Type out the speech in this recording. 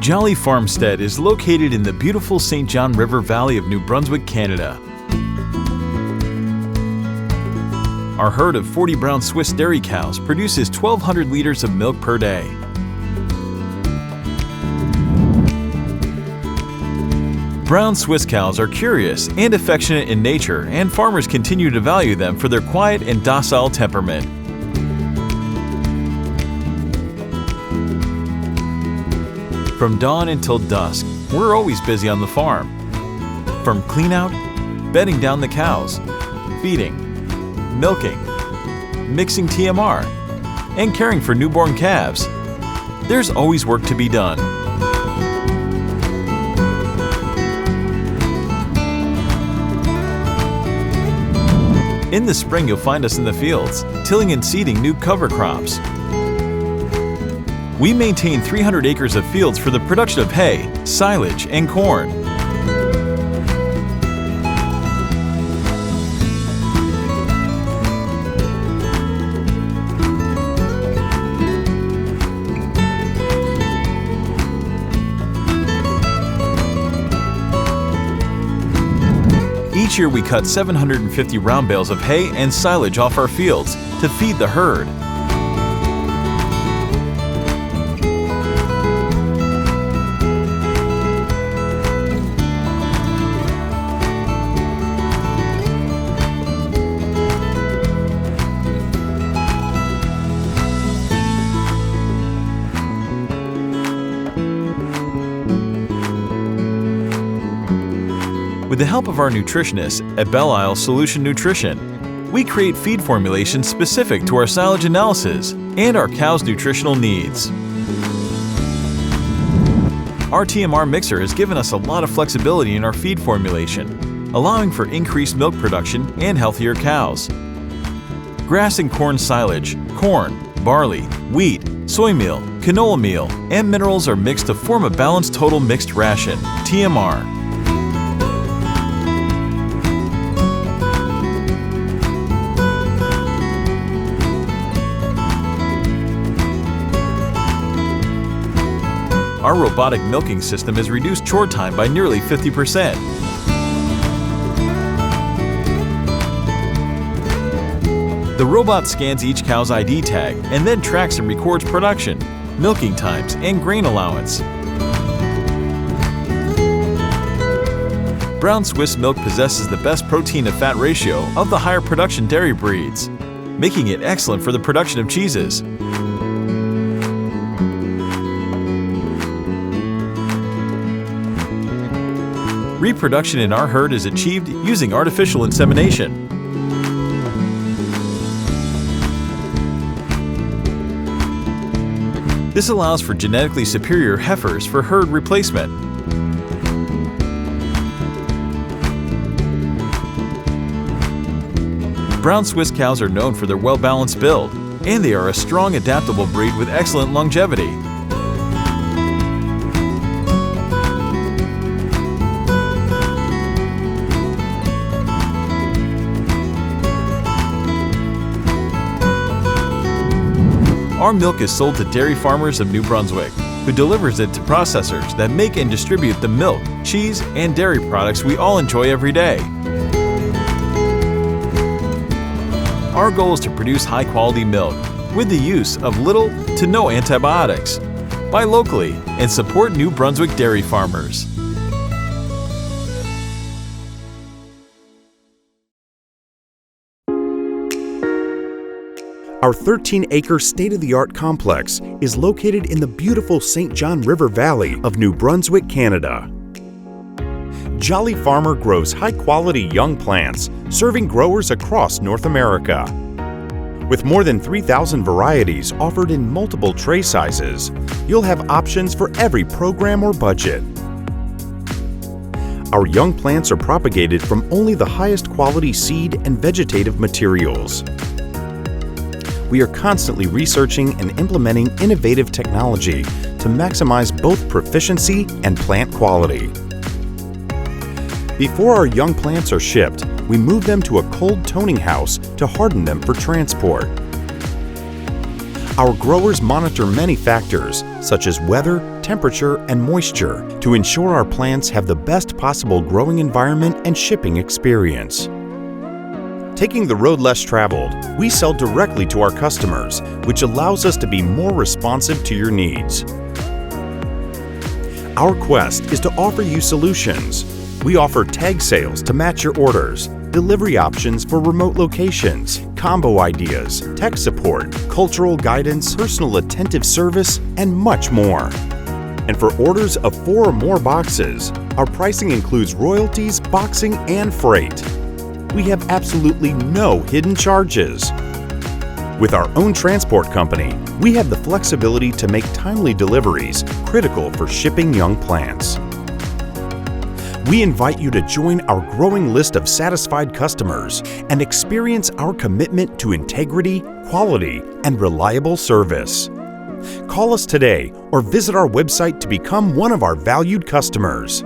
Jolly Farmstead is located in the beautiful St. John River Valley of New Brunswick, Canada. Our herd of 40 brown Swiss dairy cows produces 1,200 liters of milk per day. Brown Swiss cows are curious and affectionate in nature, and farmers continue to value them for their quiet and docile temperament. From dawn until dusk, we're always busy on the farm. From clean-out, bedding down the cows, feeding, milking, mixing TMR, and caring for newborn calves, there's always work to be done. In the spring, you'll find us in the fields, tilling and seeding new cover crops. We maintain 300 acres of fields for the production of hay, silage, and corn. Each year we cut 750 round bales of hay and silage off our fields to feed the herd. With the help of our nutritionists at Belle Isle Solution Nutrition, we create feed formulations specific to our silage analysis and our cows' nutritional needs. Our TMR mixer has given us a lot of flexibility in our feed formulation, allowing for increased milk production and healthier cows. Grass and corn silage, corn, barley, wheat, soy meal, canola meal, and minerals are mixed to form a balanced total mixed ration, TMR. Our robotic milking system has reduced chore time by nearly 50%. The robot scans each cow's ID tag and then tracks and records production, milking times, and grain allowance. Brown Swiss milk possesses the best protein to fat ratio of the higher production dairy breeds, making it excellent for the production of cheeses. Reproduction in our herd is achieved using artificial insemination. This allows for genetically superior heifers for herd replacement. Brown Swiss cows are known for their well-balanced build, and they are a strong, adaptable breed with excellent longevity. Our milk is sold to dairy farmers of New Brunswick, who delivers it to processors that make and distribute the milk, cheese, and dairy products we all enjoy every day. Our goal is to produce high-quality milk with the use of little to no antibiotics. Buy locally and support New Brunswick dairy farmers. Our 13-acre state-of-the-art complex is located in the beautiful St. John River Valley of New Brunswick, Canada. Jolly Farmer grows high-quality young plants, serving growers across North America. With more than 3,000 varieties offered in multiple tray sizes, you'll have options for every program or budget. Our young plants are propagated from only the highest quality seed and vegetative materials. We are constantly researching and implementing innovative technology to maximize both proficiency and plant quality. Before our young plants are shipped, we move them to a cold toning house to harden them for transport. Our growers monitor many factors, such as weather, temperature, and moisture to ensure our plants have the best possible growing environment and shipping experience. Taking the road less traveled, we sell directly to our customers, which allows us to be more responsive to your needs. Our quest is to offer you solutions. We offer tag sales to match your orders, delivery options for remote locations, combo ideas, tech support, cultural guidance, personal attentive service, and much more. And for orders of 4 or more boxes, our pricing includes royalties, boxing, and freight. We have absolutely no hidden charges. With our own transport company, we have the flexibility to make timely deliveries critical for shipping young plants. We invite you to join our growing list of satisfied customers and experience our commitment to integrity, quality, and reliable service. Call us today or visit our website to become one of our valued customers.